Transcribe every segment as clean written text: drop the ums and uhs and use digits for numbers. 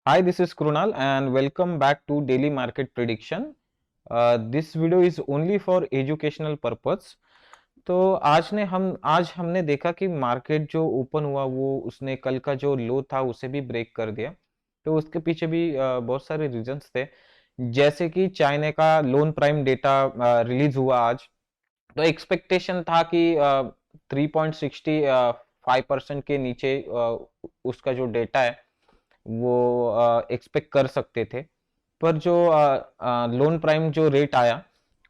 Hi, this is Krunal and welcome back to Daily Market Prediction. This video is only for educational purpose. तो आज हमने देखा कि market जो open हुआ वो उसने कल का जो लो था उसे भी ब्रेक कर दिया। तो उसके पीछे भी बहुत सारे रीजंस थे, जैसे कि चाइना का लोन प्राइम डेटा रिलीज हुआ आज। तो एक्सपेक्टेशन था कि 3.65% के नीचे उसका जो डेटा है वो एक्सपेक्ट कर सकते थे। पर जो लोन प्राइम जो रेट आया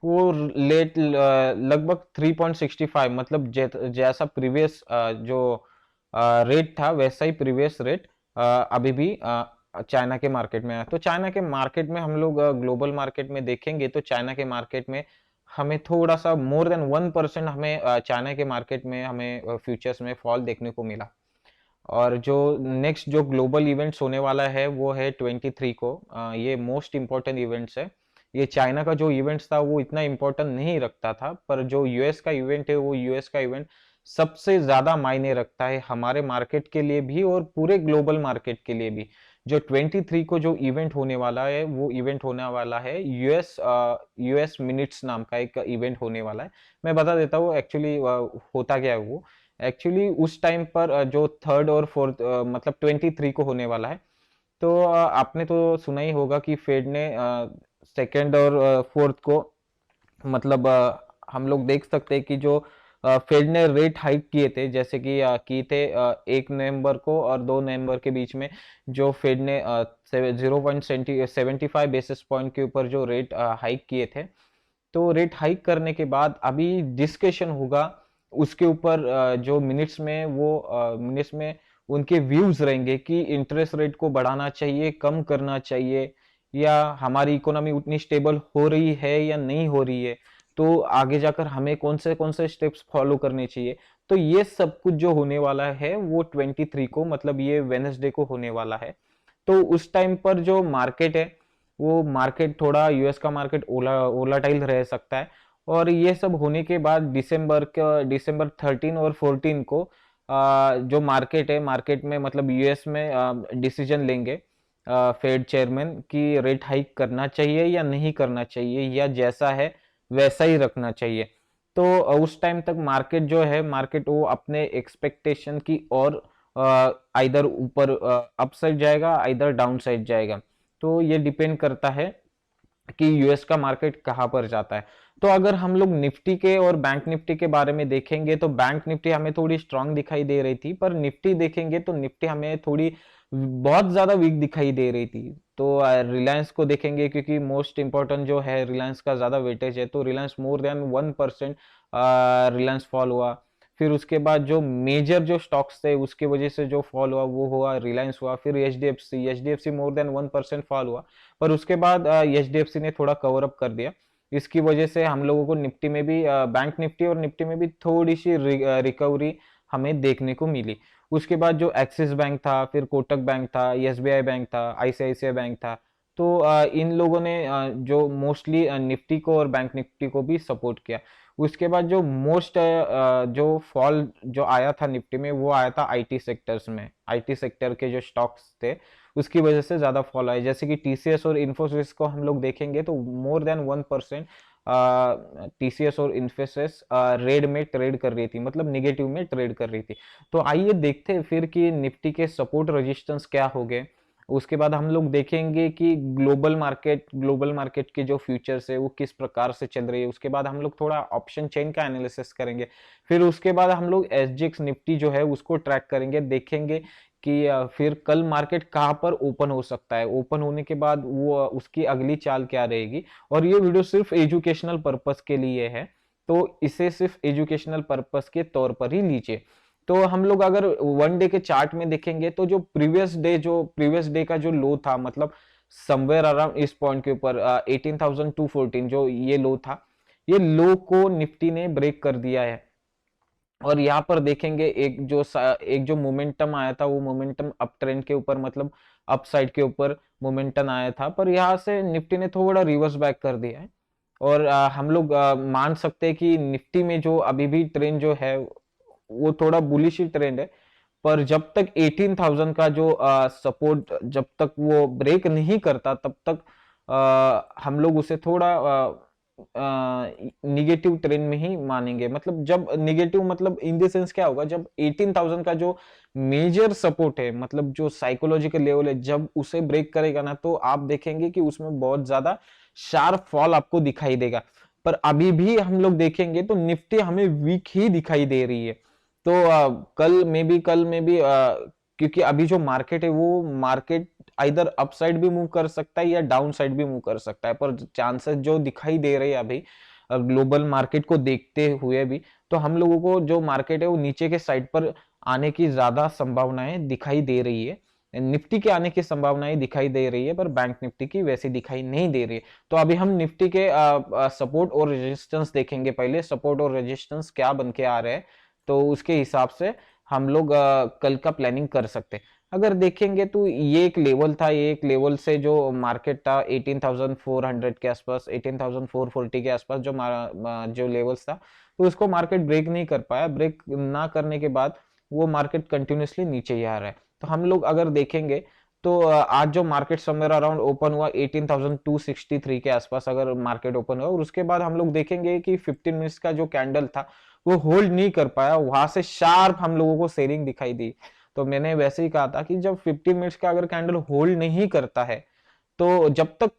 वो लेट लगभग 3.65, मतलब जैसा प्रीवियस जो रेट था वैसा ही प्रीवियस रेट अभी भी चाइना के मार्केट में है। तो चाइना के मार्केट में हम लोग ग्लोबल मार्केट में देखेंगे तो चाइना के मार्केट में हमें थोड़ा सा मोर देन 1% हमें चाइना के मार्केट में हमें फ्यूचर्स में फॉल देखने को मिला। और जो नेक्स्ट जो ग्लोबल इवेंट्स होने वाला है वो है 23 को। ये मोस्ट इम्पोर्टेंट इवेंट्स है। ये चाइना का जो इवेंट्स था वो इतना इम्पोर्टेंट नहीं रखता था, पर जो यूएस का इवेंट है वो यूएस का इवेंट सबसे ज्यादा मायने रखता है हमारे मार्केट के लिए भी और पूरे ग्लोबल मार्केट के लिए भी। जो 23 को जो इवेंट होने वाला है वो इवेंट होने वाला है यूएस मिनट्स नाम का एक इवेंट होने वाला है। मैं बता देता हूँ एक्चुअली होता क्या है वो। एक्चुअली उस टाइम पर जो थर्ड और फोर्थ मतलब 23 को होने वाला है। तो आपने तो सुना ही होगा कि फेड ने सेकेंड और फोर्थ को, मतलब हम लोग देख सकते हैं कि जो फेड ने रेट हाइक किए थे, जैसे कि किए थे 1 नवंबर को और 2 नवंबर के बीच में। जो फेड ने 0.75 बेसिस पॉइंट के ऊपर जो रेट हाइक किए थे, तो रेट हाइक करने के बाद अभी डिस्कशन होगा उसके ऊपर। जो मिनट्स में उनके व्यूज रहेंगे कि इंटरेस्ट रेट को बढ़ाना चाहिए, कम करना चाहिए, या हमारी इकोनॉमी उतनी स्टेबल हो रही है या नहीं हो रही है, तो आगे जाकर हमें कौन से स्टेप्स फॉलो करने चाहिए। तो ये सब कुछ जो होने वाला है वो 23 को, मतलब ये वेनसडे को होने वाला है। तो उस टाइम पर जो मार्केट है वो मार्केट थोड़ा, यूएस का मार्केट ओलाटाइल रह सकता है। और ये सब होने के बाद दिसंबर 13 और 14 को जो मार्केट है, मार्केट में मतलब यूएस में डिसीजन लेंगे फेड चेयरमैन की रेट हाइक करना चाहिए या नहीं करना चाहिए, या जैसा है वैसा ही रखना चाहिए। तो उस टाइम तक मार्केट जो है, मार्केट वो अपने एक्सपेक्टेशन की और आइदर ऊपर अप साइड जाएगा, आइदर डाउन साइड जाएगा। तो ये डिपेंड करता है कि यूएस का मार्केट कहां पर जाता है। तो अगर हम लोग निफ्टी के और बैंक निफ्टी के बारे में देखेंगे तो बैंक निफ्टी हमें थोड़ी स्ट्रांग दिखाई दे रही थी, पर निफ्टी देखेंगे तो निफ्टी हमें थोड़ी बहुत ज्यादा वीक दिखाई दे रही थी। तो रिलायंस को देखेंगे, क्योंकि मोस्ट इंपॉर्टेंट जो है रिलायंस का ज्यादा वेटेज है, तो रिलायंस मोर देन 1% रिलायंस फॉल हुआ। फिर उसके बाद जो मेजर जो स्टॉक्स थे उसके वजह से जो फॉल हुआ वो हुआ रिलायंस हुआ। फिर H D F C more than 1% fall हुआ, पर उसके बाद एच डी एफ सी ने थोड़ा कवर अप कर दिया। इसकी वजह से हम लोगों को निफ्टी में भी, बैंक निफ्टी और निफ्टी में भी थोड़ी सी रिकवरी हमें देखने को मिली। उसके बाद जो एक्सिस बैंक था, फिर कोटक बैंक था, एसबीआई बैंक था, आईसीआईसीआई बैंक था। तो इन लोगों ने जो मोस्टली निफ्टी को और बैंक निफ्टी को भी सपोर्ट किया। उसके बाद जो मोस्ट जो फॉल जो आया था निफ्टी में वो आया था आईटी सेक्टर्स में। आईटी सेक्टर के जो स्टॉक्स थे उसकी वजह से ज्यादा फॉल आया, जैसे कि टीसीएस और इन्फोसिस को हम लोग देखेंगे तो मोर देन 1% टीसीएस और इन्फोसिस रेड में ट्रेड कर रही थी, मतलब निगेटिव में ट्रेड कर रही थी। तो आइए देखते हैं फिर कि निफ्टी के सपोर्ट रेजिस्टेंस क्या हो गए। उसके बाद हम लोग देखेंगे कि ग्लोबल मार्केट के जो फ्यूचर्स है वो किस प्रकार से चल रही है। उसके बाद हम लोग थोड़ा ऑप्शन चेन का एनालिसिस करेंगे। फिर उसके बाद हम लोग एसजीएक्स निफ्टी जो है उसको ट्रैक करेंगे, देखेंगे कि फिर कल मार्केट कहाँ पर ओपन हो सकता है, ओपन होने के बाद वो उसकी अगली चाल क्या रहेगी। और ये वीडियो सिर्फ एजुकेशनल पर्पस के लिए है, तो इसे सिर्फ एजुकेशनल पर्पस के तौर पर ही लीजिए। तो हम लोग अगर वन डे के चार्ट में देखेंगे तो जो प्रीवियस डे का जो लो था, मतलब समवेयर अराउंड इस पॉइंट के ऊपर 18,214 जो ये लो था, ये लो को निफ्टी ने ब्रेक कर दिया है। और यहाँ पर देखेंगे एक जो मोमेंटम आया था वो मोमेंटम अप ट्रेंड के ऊपर, मतलब अप साइड के ऊपर मोमेंटम आया था, पर यहाँ से निफ्टी ने थोड़ा रिवर्स बैक कर दिया है। और हम लोग मान सकते हैं कि निफ्टी में जो अभी भी ट्रेंड जो है वो थोड़ा बुलिश ही ट्रेंड है। पर जब तक 18,000 का जो सपोर्ट जब तक वो ब्रेक नहीं करता तब तक हम लोग उसे थोड़ा निगेटिव ट्रेंड में ही मानेंगे। मतलब जब निगेटिव मतलब इन द सेंस क्या होगा, जब 18,000 का जो मेजर सपोर्ट है, मतलब जो साइकोलॉजिकल लेवल है, जब उसे ब्रेक करेगा ना, तो आप देखेंगे कि उसमें बहुत ज्यादा शार्प फॉल आपको दिखाई देगा। पर अभी भी हम लोग देखेंगे तो निफ्टी हमें वीक ही दिखाई दे रही है। तो कल में भी क्योंकि अभी जो मार्केट है वो मार्केट इधर अपसाइड भी मूव कर सकता है या डाउन साइड भी मूव कर सकता है, पर चांसेस जो दिखाई दे रहे हैं अभी ग्लोबल मार्केट को देखते हुए भी, तो हम लोगों को जो मार्केट है वो नीचे के साइड पर आने की ज्यादा संभावनाएं दिखाई दे रही है। निफ्टी के आने की संभावनाएं दिखाई दे रही है, पर बैंक निफ्टी की वैसी दिखाई नहीं दे रही है। तो अभी हम निफ्टी के सपोर्ट और रेजिस्टेंस देखेंगे। पहले सपोर्ट और रेजिस्टेंस क्या बन के आ रहे हैं, तो उसके हिसाब से हम लोग कल का प्लानिंग कर सकते हैं। अगर देखेंगे तो ये एक लेवल था, ये एक लेवल से जो मार्केट था 18,400 के आसपास, 18,440 के आसपास जो लेवल्स था, तो उसको मार्केट ब्रेक नहीं कर पाया। ब्रेक ना करने के बाद वो मार्केट कंटिन्यूसली नीचे ही आ रहा है। तो हम लोग अगर देखेंगे तो आज जो मार्केट समवेयर अराउंड ओपन हुआ 18,263 के आसपास अगर मार्केट ओपन हुआ, और उसके बाद हम लोग देखेंगे कि 15 मिनट्स का जो कैंडल था वो होल्ड नहीं कर पाया, वहां से शार्प हम लोगों को सेलिंग दिखाई दी। तो मैंने वैसे ही कहा था कि जब 15 मिनट्स का अगर कैंडल होल्ड नहीं करता है, तो जब तक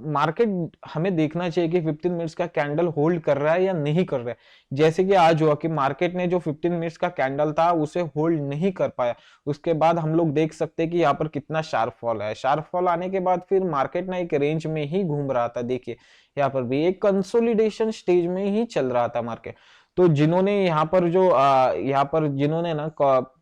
मार्केट हमें देखना चाहिए कि 15 मिनट्स का कैंडल होल्ड कर रहा है या नहीं कर रहा है। जैसे कि आज हुआ कि मार्केट ने जो 15 मिनट्स का कैंडल था उसे होल्ड नहीं कर पाया, उसके बाद हम लोग देख सकते हैं कि यहाँ पर कितना शार्प फॉल है। शार्प फॉल आने के बाद फिर मार्केट ना एक रेंज में ही घूम रहा था। देखिए यहाँ पर भी एक कंसोलिडेशन स्टेज में ही चल रहा था मार्केट। तो जिन्होंने यहाँ पर जिन्होंने ना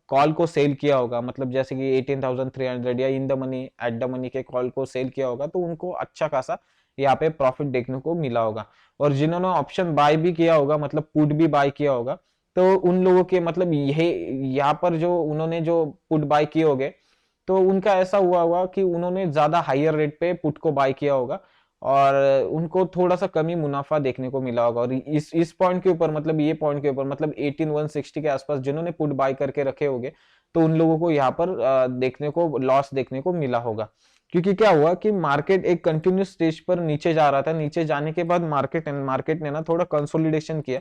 कॉल को सेल किया होगा, मतलब जैसे कि 18,300 या in the money at the money के कॉल को सेल किया होगा, तो उनको अच्छा खासा यहाँ पे प्रॉफिट देखने को मिला होगा। और जिन्होंने ऑप्शन बाय भी किया होगा, मतलब पुट भी बाय किया होगा, तो उन लोगों के मतलब ये यहाँ पर जो उन्होंने जो पुट बाय किए होंगे, तो उनका ऐसा हुआ होगा कि उन्होंने ज्यादा हायर रेट पे पुट को बाय किया होगा और उनको थोड़ा सा कमी मुनाफा देखने को मिला होगा। और इस पॉइंट के ऊपर, मतलब ये पॉइंट के ऊपर, मतलब 18,160 के आसपास जिन्होंने पुट बाय करके रखे होंगे, तो उन लोगों को यहाँ पर देखने को लॉस देखने को मिला होगा। क्योंकि क्या हुआ कि मार्केट एक कंटिन्यूस स्टेज पर नीचे जा रहा था, नीचे जाने के बाद मार्केट ने ना थोड़ा कंसोलिडेशन किया।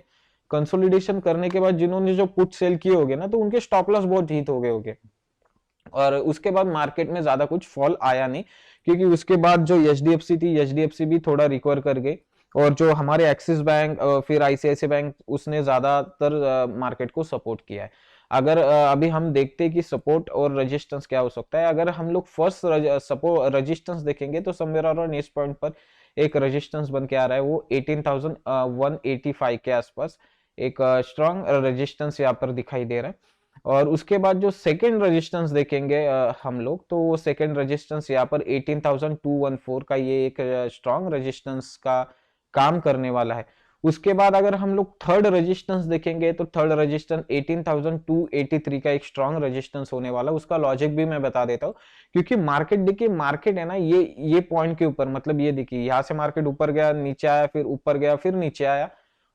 कंसोलिडेशन करने के बाद जिन्होंने जो पुट सेल किए होंगे ना, तो उनके स्टॉप लॉस बहुत हिट हो गए होंगे, और उसके बाद मार्केट में ज्यादा कुछ फॉल आया नहीं। क्योंकि उसके बाद जो एचडीएफसी थी, एचडीएफसी भी थोड़ा रिकवर कर गई, और जो हमारे एक्सिस बैंक फिर आईसीआईसी बैंक, उसने ज्यादातर मार्केट को सपोर्ट किया है। अगर अभी हम देखते हैं कि सपोर्ट और रेजिस्टेंस क्या हो सकता है। अगर हम लोग फर्स्ट सपोर्ट रेजिस्टेंस देखेंगे तो समवेयर अराउंड इस पॉइंट पर एक रेजिस्टेंस बन के आ रहा है, वो 18,185 के आसपास एक स्ट्रॉन्ग रेजिस्टेंस यहाँ पर दिखाई दे रहा है। और उसके बाद जो सेकंड रेजिस्टेंस देखेंगे हम लोग, तो वो सेकंड रेजिस्टेंस यहाँ पर 18,214 का ये एक स्ट्रॉन्ग रेजिस्टेंस का काम करने वाला है। उसके बाद अगर हम लोग थर्ड रेजिस्टेंस देखेंगे तो थर्ड रेजिस्टेंस 18,283 का एक स्ट्रॉन्ग रेजिस्टेंस होने वाला है। उसका लॉजिक भी मैं बता देता हूँ, क्योंकि मार्केट देखिए, मार्केट है ना ये पॉइंट के ऊपर, मतलब ये देखिए यहाँ से मार्केट ऊपर गया, नीचे आया, फिर ऊपर गया, फिर नीचे आया,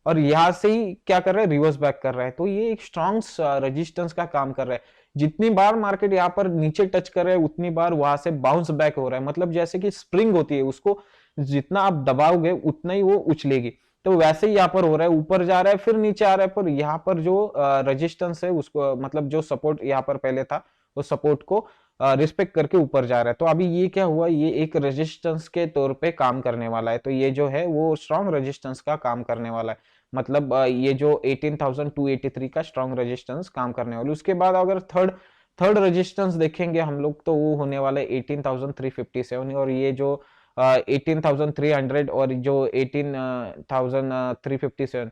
और यहां से ही क्या कर रहा है, रिवर्स बैक कर रहा है। तो ये एक स्ट्रॉन्ग रेजिस्टेंस का काम कर रहा है। जितनी बार मार्केट यहाँ पर नीचे टच कर रहा है उतनी बार वहां से बाउंस बैक हो रहा है। मतलब जैसे कि स्प्रिंग होती है, उसको जितना आप दबाओगे उतना ही वो उछलेगी। तो वैसे ही यहाँ पर हो रहा है, ऊपर जा रहा है फिर नीचे आ रहा है, पर यहाँ पर जो रेजिस्टेंस है उसको, मतलब जो सपोर्ट यहाँ पर पहले था, वो सपोर्ट को रिस्पेक्ट करके ऊपर जा रहा है। तो अभी ये क्या हुआ, ये एक रेजिस्टेंस के तौर पे काम करने वाला है। तो ये जो है वो स्ट्रॉन्ग रेजिस्टेंस का काम करने वाला है। मतलब ये जो 18,283 का स्ट्रॉन्ग रेजिस्टेंस काम करने वाली। उसके बाद अगर थर्ड थर्ड रेजिस्टेंस देखेंगे हम लोग, तो वो होने वाला है 18,357, और ये जो 18,300 और जो 18,357,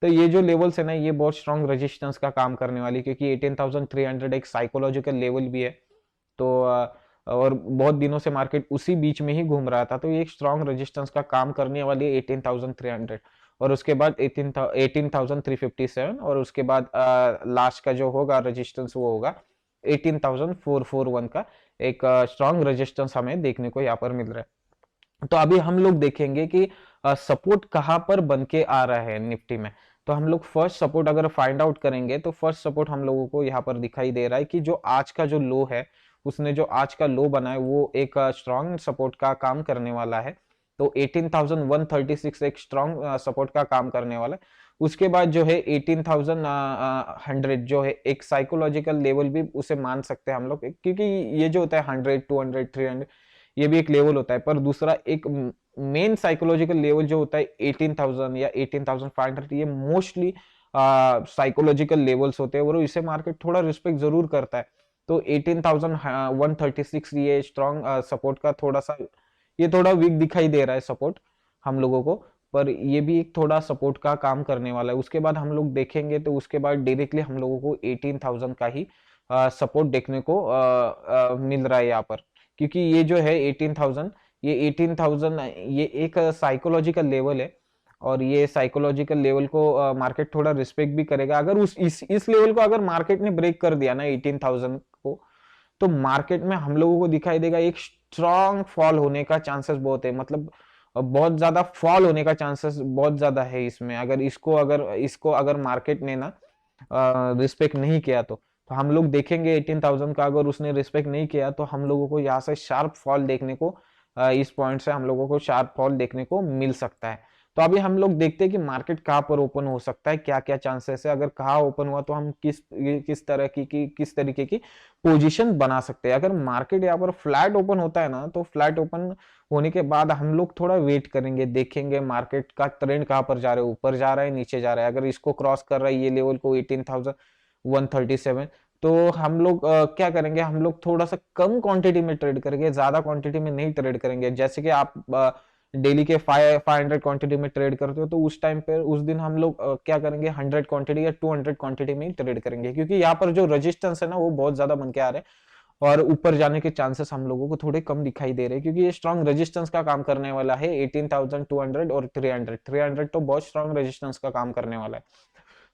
तो ये जो लेवल्स है ना, ये बहुत स्ट्रॉन्ग रेजिस्टेंस का काम करने वाली, क्योंकि 18,300 एक साइकोलॉजिकल लेवल भी है। तो और बहुत दिनों से मार्केट उसी बीच में ही घूम रहा था, तो ये एक स्ट्रॉन्ग रेजिस्टेंस का काम करने वाली है 18,300। और उसके बाद 18,357, और उसके बाद लास्ट का जो होगा रेजिस्टेंस वो होगा 18,441 का एक स्ट्रॉन्ग रेजिस्टेंस हमें देखने को यहाँ पर मिल रहा है। तो अभी हम लोग देखेंगे कि सपोर्ट कहाँ पर बन के आ रहा है निफ्टी में। तो हम लोग फर्स्ट सपोर्ट अगर फाइंड आउट करेंगे तो फर्स्ट सपोर्ट हम लोगों को यहाँ पर दिखाई दे रहा है कि जो आज का जो लो है, उसने जो आज का लो बनाया वो एक स्ट्रॉन्ग सपोर्ट का काम करने वाला है। तो 18,136 एक स्ट्रॉन्ग सपोर्ट का काम करने वाला है। उसके बाद जो है 18,100 जो है एक साइकोलॉजिकल लेवल भी उसे मान सकते हैं हम लोग, क्योंकि ये जो होता है 100, 200, 300 ये भी एक लेवल होता है। पर दूसरा एक मेन साइकोलॉजिकल लेवल जो होता है 18,000 या 18,500, ये मोस्टली साइकोलॉजिकल लेवल्स होते हैं और इसे मार्केट थोड़ा रिस्पेक्ट जरूर करता है। तो 18,136 ये स्ट्रॉन्ग सपोर्ट का थोड़ा सा, ये थोड़ा वीक दिखाई दे रहा है सपोर्ट हम लोगों को, पर ये भी एक थोड़ा सपोर्ट का काम करने वाला है। उसके बाद हम लोग देखेंगे तो उसके बाद डायरेक्टली हम लोगों को 18,000 का ही सपोर्ट देखने को मिल रहा है यहाँ पर, क्योंकि ये जो है 18,000, ये 18,000 ये एक साइकोलॉजिकल लेवल है और ये साइकोलॉजिकल लेवल को मार्केट थोड़ा रिस्पेक्ट भी करेगा। अगर उस इस लेवल को अगर मार्केट ने ब्रेक कर दिया ना 18,000 को, तो मार्केट में हम लोगों को दिखाई देगा एक स्ट्रॉन्ग फॉल होने का चांसेस बहुत है, मतलब बहुत ज्यादा फॉल होने का चांसेस बहुत ज्यादा है इसमें। अगर मार्केट ने ना रिस्पेक्ट नहीं किया तो हम लोग देखेंगे 18,000 का अगर उसने रिस्पेक्ट नहीं किया तो हम लोगों को यहाँ से शार्प फॉल देखने को, इस पॉइंट से हम लोगों को शार्प फॉल देखने को मिल सकता है। तो अभी हम लोग देखते हैं कि मार्केट कहाँ पर ओपन हो सकता है, क्या क्या चांसेस है, अगर कहाँ ओपन हुआ तो हम किस तरह की किस तरीके की पोजीशन बना सकते हैं। अगर मार्केट यहाँ पर फ्लैट ओपन होता है ना, तो फ्लैट ओपन होने के बाद हम लोग थोड़ा वेट करेंगे, देखेंगे मार्केट का ट्रेंड कहाँ पर जा रहा है, ऊपर जा रहा है नीचे जा रहा है। अगर इसको क्रॉस कर रहा है ये लेवल को 18,137, तो हम लोग क्या करेंगे, हम लोग थोड़ा सा कम क्वांटिटी में ट्रेड करेंगे, ज्यादा क्वांटिटी में नहीं ट्रेड करेंगे। जैसे कि आप डेली के 500 क्वांटिटी में ट्रेड करते हो, तो उस टाइम पे उस दिन हम लोग क्या करेंगे 100 क्वांटिटी या 200 क्वांटिटी में ही ट्रेड करेंगे, क्योंकि यहाँ पर जो रेजिस्टेंस है ना वो बहुत ज्यादा बन के आ रहे हैं और ऊपर जाने के चांसेस हम लोगों को थोड़े कम दिखाई दे रहे हैं, क्योंकि ये स्ट्रॉन्ग रेजिस्टेंस का काम करने वाला है 18,200 और 300 तो बहुत स्ट्रॉन्ग रेजिस्टेंस का काम करने वाला है।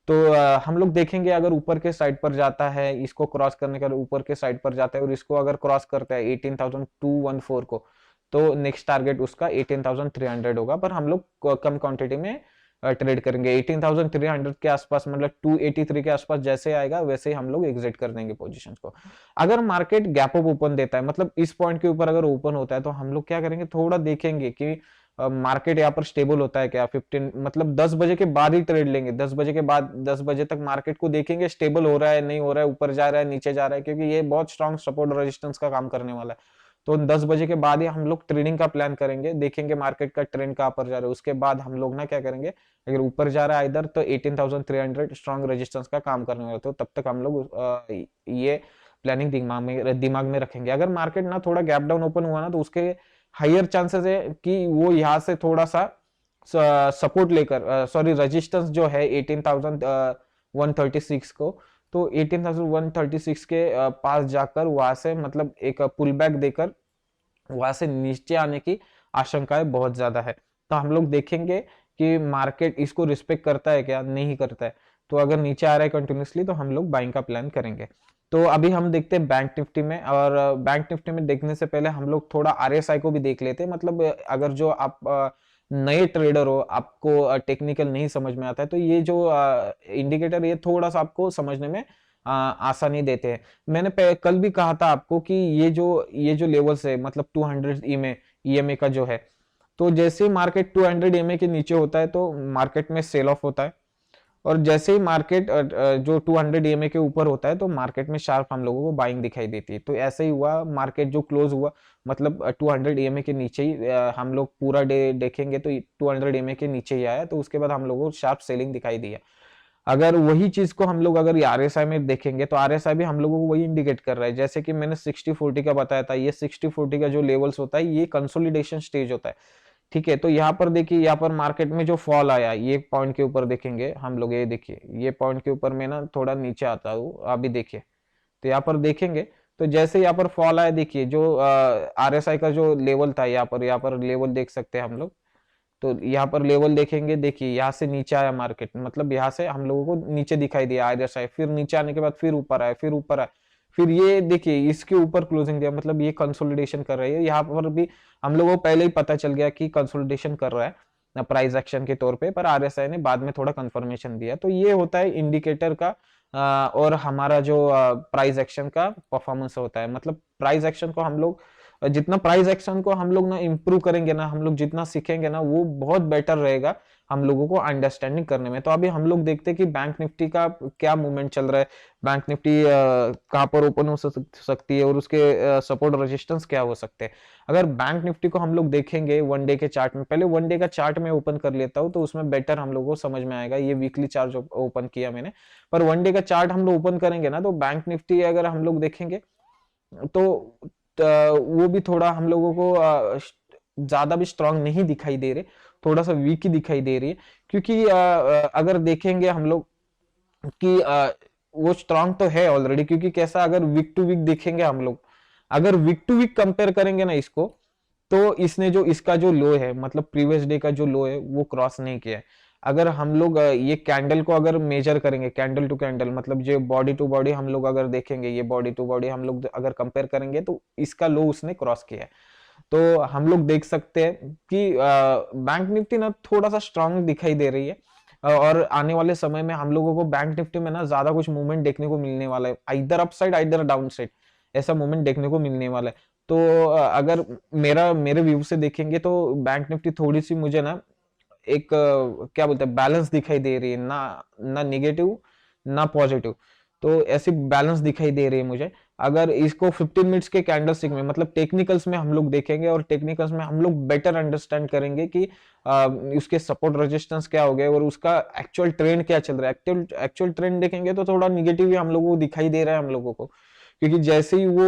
तो हम लोग देखेंगे अगर ऊपर के साइड पर जाता है, इसको क्रॉस करने का ऊपर के साइड पर जाता है और इसको अगर क्रॉस करता है 18,214 को, तो नेक्स्ट टारगेट उसका 18,300 होगा। पर हम लोग कम क्वांटिटी में ट्रेड करेंगे 18,300 के आसपास, मतलब 283 के आसपास जैसे आएगा वैसे ही हम लोग एग्जिट कर देंगे पोजीशंस को। अगर मार्केट गैप अप ओपन देता है, मतलब इस पॉइंट के ऊपर अगर ओपन होता है, तो हम लोग क्या करेंगे, थोड़ा देखेंगे कि मार्केट यहाँ पर स्टेबल होता है क्या। 15 मतलब 10 बजे के बाद ही ट्रेड लेंगे, 10 बजे के बाद 10 बजे तक मार्केट को देखेंगे स्टेबल हो रहा है नहीं हो रहा है, ऊपर जा रहा है नीचे जा रहा है, क्योंकि ये बहुत स्ट्रॉन्ग सपोर्ट रेजिस्टेंस का काम करने वाला है। तो 10 बजे के बाद ही हम लोग ट्रेडिंग का प्लान करेंगे, देखेंगे मार्केट का ट्रेंड कहाँ पर जा रहा है। उसके बाद हम लोग ना क्या करेंगे, अगर ऊपर जा रहा है इधर तो 18,300 स्ट्रॉन्ग रेजिस्टेंस का काम करने वाला, तो तब तक हम लोग ये प्लानिंग दिमाग में रखेंगे। अगर मार्केट ना थोड़ा गैप डाउन ओपन हुआ ना, तो उसके हायर चांसेस है कि वो यहाँ से थोड़ा सा सपोर्ट लेकर, सॉरी रेजिस्टेंस जो है 18,136 को, तो 18,136 के पास जाकर वहां से मतलब एक पुल बैक देकर वहां से नीचे आने की आशंकाएं बहुत ज्यादा है। तो हम लोग देखेंगे कि मार्केट इसको रिस्पेक्ट करता है क्या, नहीं करता है। तो अगर नीचे आ रहा है कंटिन्यूसली तो हम लोग बाइंग का प्लान करेंगे। तो अभी हम देखते हैं बैंक निफ्टी में, और बैंक निफ्टी में देखने से पहले हम लोग थोड़ा आरएसआई को भी देख लेते हैं। मतलब अगर जो आप नए ट्रेडर हो, आपको टेक्निकल नहीं समझ में आता है, तो ये जो इंडिकेटर ये थोड़ा सा आपको समझने में आसानी देते हैं। मैंने कल भी कहा था आपको कि ये जो लेवल्स है, मतलब 200 ईएमए का जो है, तो जैसे ही मार्केट 200 ईएमए के नीचे होता है तो मार्केट में सेल ऑफ होता है, और जैसे ही मार्केट जो 200 ईएमए के ऊपर होता है तो मार्केट में शार्प हम लोगों को बाइंग दिखाई देती है। तो ऐसे ही हुआ, मार्केट जो क्लोज हुआ मतलब 200 ईएमए के नीचे ही हम लोग पूरा डे देखेंगे तो 200 ईएमए के नीचे ही आया, तो उसके बाद हम लोगों को शार्प सेलिंग दिखाई दिया। अगर वही चीज को हम लोग अगर आरएसआई में देखेंगे तो आरएसआई भी हम लोगों को वही इंडिकेट कर रहा है, जैसे कि मैंने 60-40 का बताया था। ये 60-40 का जो लेवल्स होता है ये कंसोलिडेशन स्टेज होता है, ठीक है। तो यहाँ पर देखिए, यहाँ पर मार्केट में जो फॉल आया ये पॉइंट के ऊपर देखेंगे हम लोग, ये देखिए ये पॉइंट के ऊपर मैं ना थोड़ा नीचे आता हूँ, अभी देखिए। तो यहाँ पर देखेंगे तो जैसे यहाँ पर फॉल आया, देखिए जो आरएसआई का जो लेवल था, यहाँ पर लेवल देख सकते हैं हम लोग। तो यहाँ पर लेवल देखेंगे, देखिए यहाँ से नीचे आया मार्केट, मतलब यहाँ से हम लोगों को नीचे दिखाई दिया आरएसआई, फिर नीचे आने के बाद फिर ऊपर आया, फिर ऊपर आया, फिर ये देखिए इसके ऊपर क्लोजिंग दिया, मतलब ये कंसोलिडेशन कर रही है। यहाँ पर भी हम लोगों को पहले ही पता चल गया कि कंसोलिडेशन कर रहा है। प्राइस एक्शन के तौर पे, पर आरएसआई ने बाद में थोड़ा कंफर्मेशन दिया। तो ये होता है इंडिकेटर का और हमारा जो प्राइस एक्शन का परफॉर्मेंस होता है। मतलब प्राइस एक्शन को हम लोग जितना प्राइस एक्शन को हम लोग ना इम्प्रूव करेंगे ना, हम लोग जितना सीखेंगे ना, वो बहुत बेटर रहेगा हम लोगों को अंडरस्टैंडिंग करने में। तो अभी हम लोग देखते हैं कि बैंक निफ्टी का क्या मूवमेंट चल रहा है, बैंक निफ्टी कहाँ पर ओपन हो सकती है और उसके सपोर्ट रेजिस्टेंस क्या हो सकते हैं। अगर बैंक निफ्टी को हम लोग देखेंगे वन डे के चार्ट में, पहले वन डे का चार्ट में ओपन कर लेता हूँ तो उसमें बेटर हम लोगों को समझ में आएगा। ये वीकली चार्ट ओपन किया मैंने, पर वन डे का चार्ट हम लोग ओपन करेंगे ना, तो बैंक निफ्टी अगर हम लोग देखेंगे तो वो भी थोड़ा हम लोगों को ज्यादा भी स्ट्रांग नहीं दिखाई दे रहे, थोड़ा सा वीक ही दिखाई दे रही है। क्योंकि अगर देखेंगे हम लोग कि वो स्ट्रांग तो है ऑलरेडी, क्योंकि कैसा, अगर वीक टू वीक देखेंगे हम लोग, अगर वीक टू वीक कंपेयर करेंगे ना इसको, तो इसने जो इसका जो लो है, मतलब प्रीवियस डे का जो लो है, वो क्रॉस नहीं किया है। अगर हम लोग ये कैंडल को अगर मेजर करेंगे, कैंडल टू कैंडल, मतलब जो बॉडी टू बॉडी हम लोग अगर देखेंगे, ये बॉडी टू बॉडी हम लोग अगर कंपेयर करेंगे, तो इसका लो उसने क्रॉस किया है। तो हम लोग देख सकते हैं कि बैंक निफ्टी ना थोड़ा सा स्ट्रांग दिखाई दे रही है और आने वाले समय में हम लोगों को बैंक निफ्टी में ना ज्यादा कुछ मूवमेंट देखने को मिलने वाला है, either upside either down side, ऐसा मूवमेंट देखने को मिलने वाला है। तो अगर मेरे व्यू से देखेंगे तो बैंक निफ्टी थोड़ी सी मुझे ना एक क्या बोलते हैं, बैलेंस दिखाई दे रही है, ना ना निगेटिव ना पॉजिटिव, तो ऐसी बैलेंस दिखाई दे रही है मुझे। अगर इसको 15 मिनट्स के कैंडलस्टिक में, मतलब टेक्निकल्स में हम लोग देखेंगे और टेक्निकल्स में हम लोग बेटर अंडरस्टैंड करेंगे कि उसके सपोर्ट रेजिस्टेंस क्या हो गए और उसका एक्चुअल ट्रेंड क्या चल रहा है। एक्चुअल ट्रेंड देखेंगे तो थोड़ा निगेटिव ही हम लोगों को दिखाई दे रहा है हम लोगों को, क्योंकि जैसे ही वो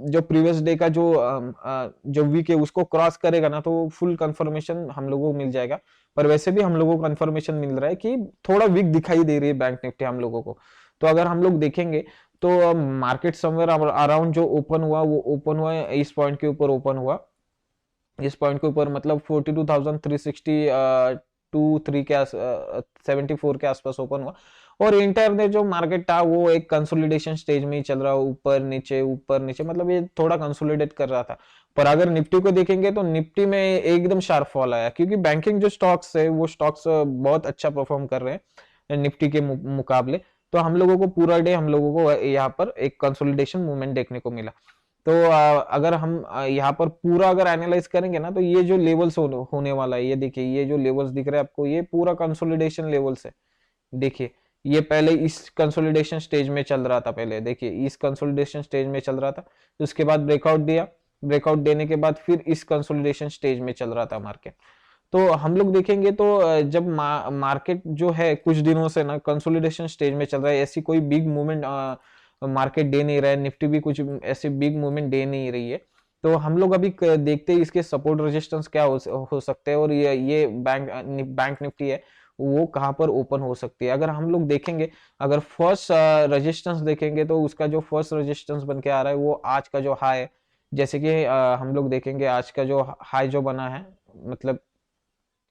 जो प्रीवियस डे का जो वीक है उसको क्रॉस करेगा ना, तो फुल कंफर्मेशन हम लोगों को मिल जाएगा। पर वैसे भी हम लोगों को कंफर्मेशन मिल रहा है कि थोड़ा वीक दिखाई दे रही है बैंक निफ्टी हम लोगों को। तो अगर हम लोग देखेंगे तो मार्केट समवेयर अराउंड जो ओपन हुआ, वो ओपन हुआ इस पॉइंट के ऊपर ओपन हुआ, इस पॉइंट के ऊपर, मतलब 42,360 टू 3 के 74 के आसपास ओपन हुआ। और इंटर ने जो मार्केट था वो एक कंसोलिडेशन स्टेज में ही चल रहा, ऊपर नीचे, मतलब ये थोड़ा कंसोलिडेट कर रहा था। पर अगर निफ्टी को देखेंगे तो निफ्टी में एकदम शार्प फॉल आया, क्योंकि बैंकिंग जो स्टॉक्स है वो स्टॉक्स बहुत अच्छा परफॉर्म कर रहे हैं निफ्टी के मुकाबले। तो हम लोगों को पूरा डे हम लोगों को यहाँ पर एक कंसोलिडेशन मूवमेंट देखने को मिला। तो अगर हम यहाँ पर पूरा अगर एनालाइज करेंगे ना, तो ये जो लेवल्स होने वाला है, ये देखिए, ये जो लेवल्स दिख रहे हैं आपको, ये पूरा कंसोलिडेशन लेवल्स है। देखिए, ये पहले इस कंसोलिडेशन स्टेज में चल रहा था, पहले देखिए इस कंसोलिडेशन स्टेज में चल रहा था, तो उसके बाद ब्रेकआउट दिया, ब्रेकआउट देने के बाद फिर इस कंसोलिडेशन स्टेज में चल रहा था मार्केट। तो हम लोग देखेंगे तो जब मार्केट जो है कुछ दिनों से ना कंसोलिडेशन स्टेज में चल रहा है, ऐसी कोई बिग मूवमेंट मार्केट दे नहीं रहा है, निफ्टी भी कुछ ऐसे बिग मूवमेंट दे नहीं रही है। तो हम लोग अभी देखते हैं इसके सपोर्ट रेजिस्टेंस क्या हो सकते हैं, और ये बैंक निफ्टी है वो कहाँ पर ओपन हो सकती है। अगर हम लोग देखेंगे, अगर फर्स्ट रेजिस्टेंस देखेंगे, तो उसका जो फर्स्ट रेजिस्टेंस बन के आ रहा है वो आज का जो हाई है, जैसे कि हम लोग देखेंगे आज का जो हाई जो बना है, मतलब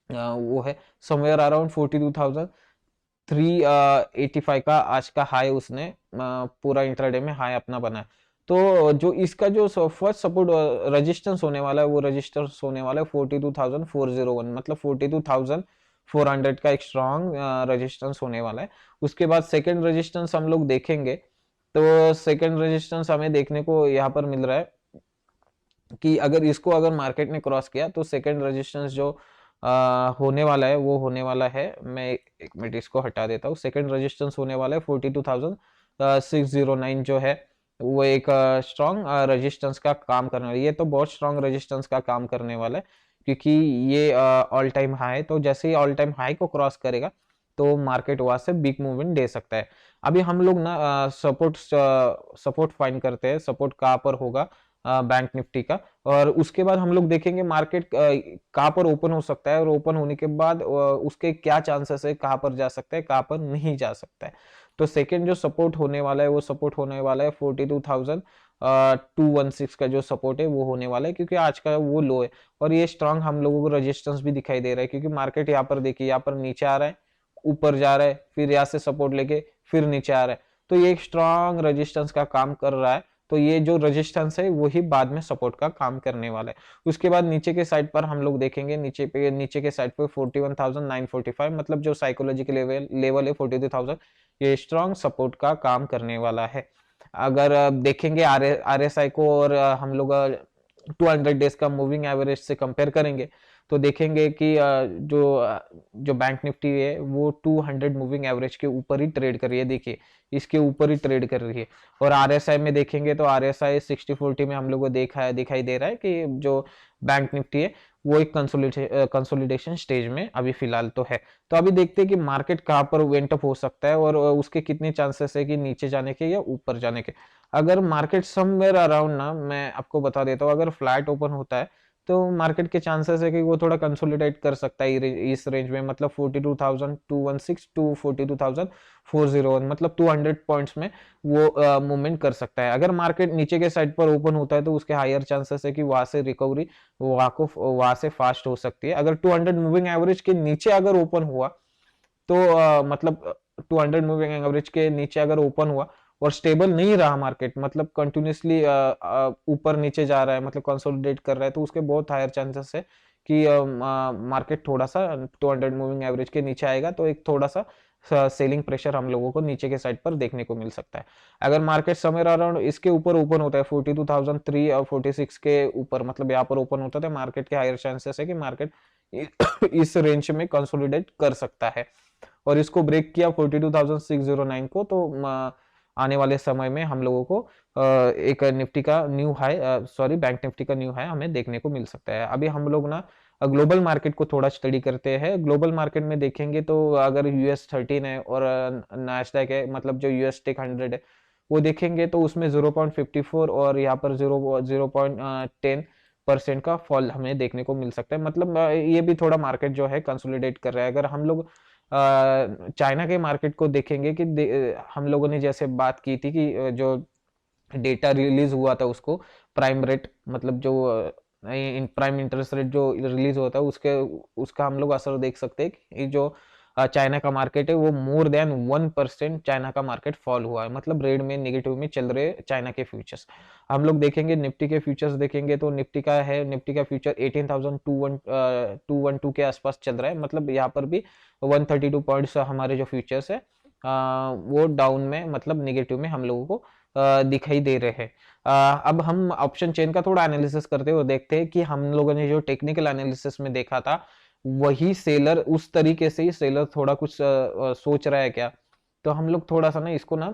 वो है समवेयर अराउंड 42,385 का आज का हाई उसने पूरा इंट्राडे में हाई अपना बना है। तो जो इसका जो फर्स्ट सपोर्ट रेजिस्टेंस होने वाला है, वो रेजिस्टेंस होने वाला है 42,401, मतलब 42,400 का एक स्ट्रॉन्ग रेजिस्टेंस होने वाला है। उसके बाद सेकंड रेजिस्टेंस हम लोग देखेंगे, तो सेकंड रेजिस्टेंस हमें देखने को यहाँ पर मिल रहा है कि अगर इसको अगर मार्केट ने क्रॉस किया, तो सेकंड रेजिस्टेंस जो होने वाला है वो होने वाला है, मैं एक मिनट इसको हटा देता हूँ, सेकंड रेजिस्टेंस होने वाला है 42,609 जो है, वो एक स्ट्रॉन्ग रेजिस्टेंस का काम करने वाला है। ये तो बहुत स्ट्रॉन्ग रेजिस्टेंस का काम करने वाला है, क्योंकि ये ऑल टाइम हाई, तो जैसे ही ऑल टाइम हाई को क्रॉस करेगा तो मार्केट वहां से बिग मूवमेंट दे सकता है। अभी हम लोग ना सपोर्ट फाइंड करते हैं, सपोर्ट कहाँ पर होगा बैंक निफ्टी का, और उसके बाद हम लोग देखेंगे मार्केट कहाँ पर ओपन हो सकता है, और ओपन होने के बाद उसके क्या चांसेस है, कहाँ पर जा सकता है कहाँ पर नहीं जा सकता है। तो सेकंड जो सपोर्ट होने वाला है वो सपोर्ट होने वाला है 42,216 का जो सपोर्ट है वो होने वाला है, क्योंकि आज का वो लो है। और ये स्ट्रांग हम लोगों को रेजिस्टेंस भी दिखाई दे रहा है, क्योंकि मार्केट यहाँ पर देखिए, यहाँ पर नीचे आ रहा है, ऊपर जा रहा है, फिर यहाँ से सपोर्ट लेके फिर नीचे आ रहा है, तो ये एक स्ट्रांग रेजिस्टेंस का काम कर रहा है तो ये जो रेजिस्टेंस है वही बाद में सपोर्ट का काम करने वाला है। उसके बाद नीचे के साइड पर हम लोग देखेंगे, नीचे के साइड पर 41,945, मतलब जो साइकोलॉजिकल लेवल है 42,000, ये स्ट्रॉन्ग सपोर्ट का काम करने वाला है। अगर देखेंगे RSI को और हम लोग 200 डेज का मूविंग एवरेज से कंपेयर करेंगे, तो देखेंगे कि जो बैंक निफ्टी है वो 200 मूविंग एवरेज के ऊपर ही ट्रेड कर रही है। देखिए इसके ऊपर ही ट्रेड कर रही है। और RSI में देखेंगे तो RSI 60/40 में हम लोग को दिखाई दे रहा है कि जो बैंक निफ्टी है वो एक कंसोलिडेशन स्टेज में अभी फिलहाल तो है। तो अभी देखते हैं कि मार्केट कहाँ पर वेंट अप हो सकता है और उसके कितने चांसेस है कि नीचे जाने के या ऊपर जाने के। अगर मार्केट समवेयर अराउंड ना, मैं आपको बता देता हूँ, अगर फ्लैट ओपन होता है तो मार्केट के चांसेस है कि वो थोड़ा कंसोलिडेट कर सकता है इस रेंज में, मतलब 42,216 टू 42,401, मतलब 200 पॉइंट्स में वो मूवमेंट कर सकता है। अगर मार्केट नीचे के साइड पर ओपन होता है तो उसके हायर चांसेस है कि वहां से रिकवरी वहां से फास्ट हो सकती है। अगर 200 मूविंग एवरेज के नीचे अगर ओपन हुआ तो मतलब 200 मूविंग एवरेज के नीचे अगर ओपन हुआ और स्टेबल नहीं रहा मार्केट, मतलब कंटिन्यूसली ऊपर नीचे जा रहा है, मतलब कंसोलिडेट कर रहा है, तो उसके बहुत हायर चांसेस है कि मार्केट थोड़ा सा 200 मूविंग एवरेज के नीचे आएगा, तो एक थोड़ा सा सेलिंग प्रेशर हम लोगों को नीचे के साइड पर देखने को मिल सकता है। अगर मार्केट समवेयर अराउंड इसके ऊपर ओपन होता है 42,003 और 46 के ऊपर, मतलब यहाँ पर ओपन होता है, मार्केट के हायर चांसेस है कि मार्केट इस रेंज में कंसोलिडेट कर सकता है। और इसको ब्रेक किया 42,609 को, तो आने वाले समय में हम लोगों को एक निफ्टी का new high, sorry bank Nifty का न्यू हाई हमें देखने को मिल सकता है। अभी हम लोग ना ग्लोबल मार्केट को थोड़ा स्टडी करते हैं। ग्लोबल मार्केट में देखेंगे तो अगर US 13 है और नास्डैक है, मतलब जो US टेक 100 है, वो देखेंगे तो उसमें 0.54 और यहाँ पर 0.10% का फॉल हमें देखने को मिल सकता है। मतलब ये भी थोड़ा मार्केट जो है कंसोलिडेट कर रहा है। अगर हम लोग चाइना के मार्केट को देखेंगे कि हम लोगों ने जैसे बात की थी कि जो डेटा रिलीज हुआ था उसको, प्राइम रेट, मतलब जो प्राइम इंटरेस्ट रेट जो रिलीज होता है उसका हम लोग असर देख सकते हैं कि जो चाइना का मार्केट है वो मोर देन 1% चाइना का मार्केट फॉल हुआ है, मतलब रेड में नेगेटिव में चल रहे चाइना के फ्यूचर्स। हम लोग देखेंगे निफ्टी के फ्यूचर्स देखेंगे तो निफ्टी का फ्यूचर 18,212 के आसपास चल रहा है, मतलब यहाँ पर भी 132 पॉइंट्स हमारे जो फ्यूचर्स है वो डाउन में, मतलब नेगेटिव में हम लोगों को दिखाई दे रहे हैं। अब हम ऑप्शन चेन का थोड़ा एनालिसिस करते हुए देखते हैं कि हम लोगों ने जो टेक्निकल एनालिसिस में देखा था वही सेलर, उस तरीके से ही सेलर थोड़ा कुछ सोच रहा है क्या। तो हम लोग थोड़ा सा ना इसको ना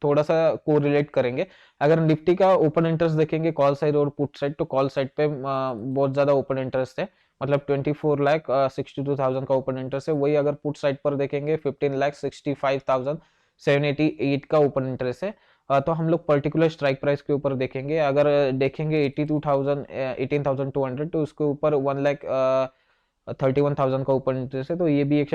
थोड़ा सा कोरिलेट करेंगे। अगर निफ्टी का ओपन इंटरेस्ट देखेंगे कॉल साइड और पुट साइड, तो कॉल साइड पे बहुत ज्यादा ओपन इंटरेस्ट है, मतलब 24,62,000 का ओपन इंटरेस्ट है। वही अगर पुट साइड पर देखेंगे 15,65,788 का ओपन इंटरेस्ट है। तो हम लोग पर्टिकुलर स्ट्राइक प्राइस के ऊपर देखेंगे, अगर देखेंगे 18,200 तो उसके ऊपर 1,31,000 का ओपन इंटरेस्ट है, तो ये भी एक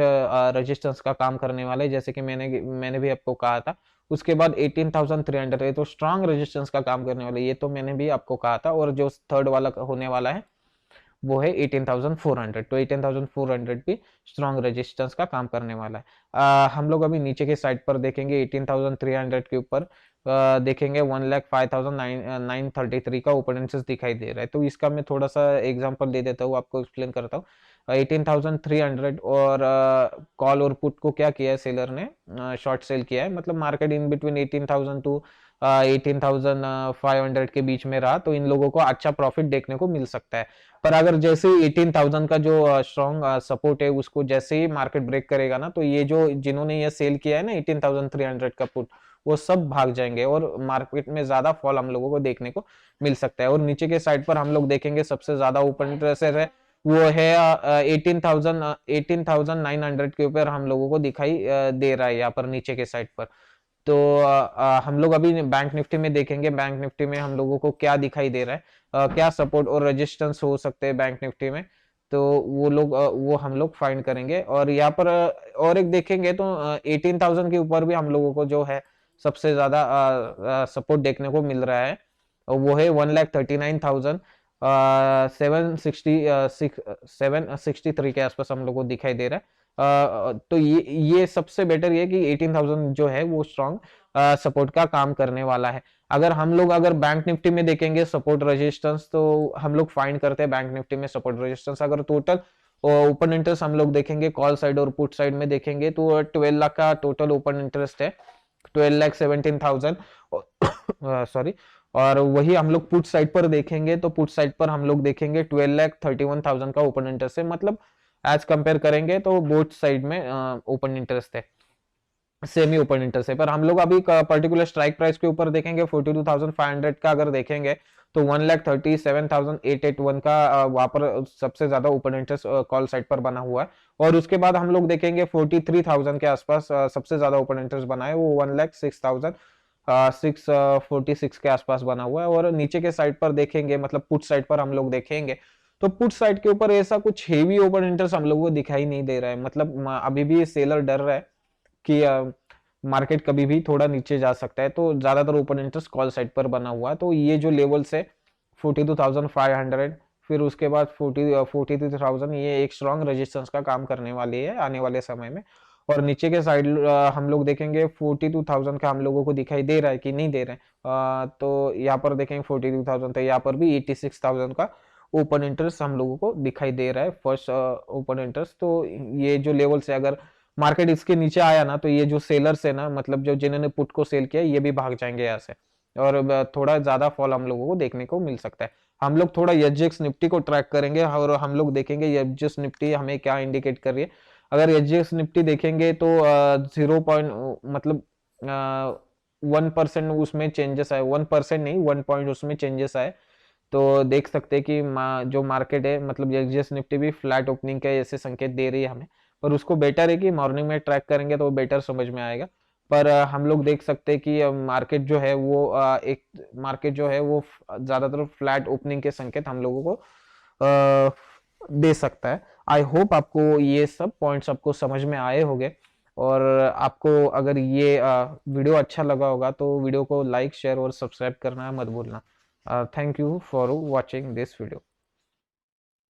रेजिस्टेंस का काम करने वाला है, जैसे कि मैंने भी आपको कहा था। उसके बाद 18,300 है, तो स्ट्रांग रेजिस्टेंस का काम करने वाला है, ये तो मैंने भी आपको कहा था। और जो थर्ड वाला होने वाला है वो है 18,400, तो 18,400 भी स्ट्रॉन्ग रेजिस्टेंस का काम करने वाला है। हम लोग अभी नीचे के साइड पर देखेंगे 18,300 के ऊपर देखेंगे 1,05,933 का ओपन इंटरेस्ट दिखाई दे रहा है। तो इसका मैं थोड़ा सा एग्जांपल दे देता हूँ, आपको एक्सप्लेन करता हूँ। 18,300 और कॉल और पुट को क्या किया है सेलर ने, शॉर्ट सेल किया है, मतलब मार्केट इन बिटवीन 18,000 टू 18,500 के बीच में रहा, तो इन लोगों को अच्छा प्रॉफिट देखने को मिल सकता है। पर अगर जैसे 18,000 का जो स्ट्रॉन्ग सपोर्ट है उसको जैसे ही मार्केट ब्रेक करेगा ना, तो ये जो जिन्होंने ये सेल किया है ना 18,300 का पुट, वो सब भाग जाएंगे और मार्केट में ज्यादा फॉल हम लोगों को देखने को मिल सकता है। और नीचे के साइड पर हम लोग देखेंगे सबसे ज्यादा ओपन इंटरेस्ट है वो है 18,900 के ऊपर हम लोगों को दिखाई दे रहा है यहाँ पर नीचे के साइड पर। तो हम लोग अभी बैंक निफ्टी में देखेंगे, बैंक निफ्टी में हम लोगों को क्या दिखाई दे रहा है, क्या सपोर्ट और रेजिस्टेंस हो सकते हैं बैंक निफ्टी में, तो वो हम लोग फाइंड करेंगे। और यहाँ पर और एक देखेंगे तो 18,000 के ऊपर भी हम लोगों को जो है सबसे ज्यादा सपोर्ट देखने को मिल रहा है, और वो है 1,39,000 763 के आसपास हम लोग को दिखाई दे रहा है। तो ये सबसे बेटर ये कि 18,000 जो है वो स्ट्रॉन्ग सपोर्ट का काम करने वाला है। अगर बैंक निफ्टी में देखेंगे सपोर्ट रेजिस्टेंस, तो हम लोग फाइंड करते हैं बैंक निफ्टी में सपोर्ट रेजिस्टेंस। अगर टोटल ओपन इंटरेस्ट हम लोग देखेंगे कॉल साइड और पुट साइड में देखेंगे तो 12 लाख का टोटल ओपन इंटरेस्ट है, 12,17,000 सॉरी। और वही हम लोग पुट साइड पर देखेंगे तो पुट साइड पर हम लोग देखेंगे 12,31,000 का ओपन इंटरेस्ट है। मतलब एज कंपेयर करेंगे तो बोथ साइड में ओपन इंटरेस्ट है, सेमी ओपन इंटरेस्ट है। पर हम लोग अभी पर्टिकुलर स्ट्राइक प्राइस के ऊपर देखेंगे 42,500 का अगर देखेंगे तो 1,37,881 का वहां पर सबसे ज्यादा ओपन इंटरेस्ट कॉल साइड पर बना हुआ है। और उसके बाद हम लोग देखेंगे 43,000 के आसपास सबसे ज्यादा ओपन इंटरेस्ट बना है, वो 1,06,646 के आसपास बना हुआ है। और नीचे के साइड पर देखेंगे, मतलब पुट साइड पर हम लोग देखेंगे तो पुट साइड के ऊपर ऐसा कुछ हेवी ओपन इंटरेस्ट हम लोगों को दिखाई नहीं दे रहा है। मतलब अभी भी सेलर डर रहा है कि मार्केट कभी भी थोड़ा नीचे जा सकता है, तो ज्यादातर ओपन इंटरेस्ट कॉल साइड पर बना हुआ है। तो ये जो लेवल्स है 42,500, फिर उसके बाद 43,000, ये एक स्ट्रॉन्ग रेजिस्टेंस का काम करने वाली है आने वाले समय में। और नीचे के साइड हम लोग देखेंगे 42,000 का हम लोगों को दिखाई दे रहा है कि नहीं दे रहे हैं। तो यहाँ पर देखेंगे 42,000, तो यहाँ पर भी 86,000 का ओपन इंटरेस्ट हम लोगों को दिखाई दे रहा है फर्स्ट ओपन इंटरेस्ट। तो ये जो लेवल से अगर मार्केट इसके नीचे आया ना, तो ये जो सेलर्स है ना, मतलब जो जिन्होंने पुट को सेल किया ये भी भाग जाएंगे यहाँ से, और थोड़ा ज्यादा फॉल हम लोगों को देखने को मिल सकता है। हम लोग थोड़ा एसजीएक्स निफ्टी को ट्रैक करेंगे और हम लोग देखेंगे एसजीएक्स निफ्टी हमें क्या इंडिकेट कर रही है। अगर एसजीएक्स निफ्टी देखेंगे तो 0 मतलब 1% उसमें चेंजेस आए, 1% नहीं 1 पॉइंट उसमें चेंजेस आए। तो देख सकते हैं कि जो मार्केट है, मतलब एसजीएक्स निफ्टी भी फ्लैट ओपनिंग के ऐसे संकेत दे रही है हमें। पर उसको बेटर है कि मॉर्निंग में ट्रैक करेंगे तो बेटर समझ में आएगा। पर हम लोग देख सकते हैं कि मार्केट जो है वो ज्यादातर फ्लैट ओपनिंग के संकेत हम लोगों को दे सकता है। आई होप आपको ये सब पॉइंट्स आपको समझ में आए होंगे। और आपको अगर ये वीडियो अच्छा लगा होगा तो वीडियो को लाइक शेयर और सब्सक्राइब करना मत भूलना। Thank you for watching this video.